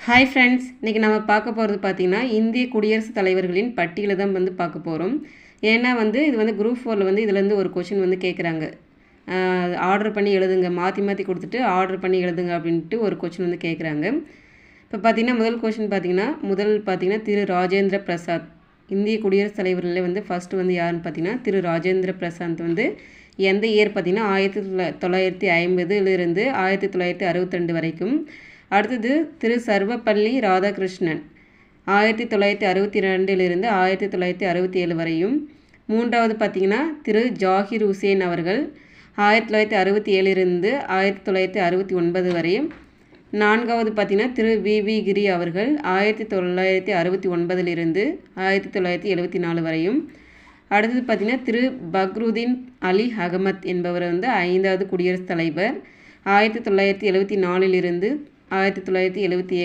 Hi friends, இன்றைக்கி நம்ம பார்க்க போகிறது பார்த்திங்கன்னா இந்திய குடியரசுத் தலைவர்களின் பட்டியலை தான் பார்க்க போகிறோம். ஏன்னா இது குரூப் 4 இதுலேருந்து ஒரு கொஷின் கேட்குறாங்க. ஆர்டர் பண்ணி எழுதுங்க, மாற்றி மாற்றி கொடுத்துட்டு ஆர்டர் பண்ணி எழுதுங்க அப்படின்ட்டு ஒரு கொஷின் கேட்குறாங்க. இப்போ பார்த்திங்கன்னா முதல் கொஷின் பார்த்திங்கன்னா திரு ராஜேந்திர பிரசாத். இந்திய குடியரசுத் தலைவர்களில் ஃபஸ்ட்டு யாருன்னு பார்த்திங்கன்னா திரு ராஜேந்திர பிரசாத் எந்த இயர் பார்த்திங்கன்னா 1950 1962 வரைக்கும். அடுத்தது திரு சர்வப்பள்ளி ராதாகிருஷ்ணன் 1962 1967 வரையும். மூன்றாவது பார்த்திங்கன்னா திரு ஜாகிர் ஹுசேன் அவர்கள் 1967 1969 வரையும். நான்காவது பார்த்திங்கன்னா திரு வி கிரி அவர்கள் 1969 1974 வரையும். அடுத்தது பார்த்திங்கன்னா திரு பக்ருதீன் அலி அகமத் என்பவர் 5வது குடியரசுத் தலைவர் 1974 1977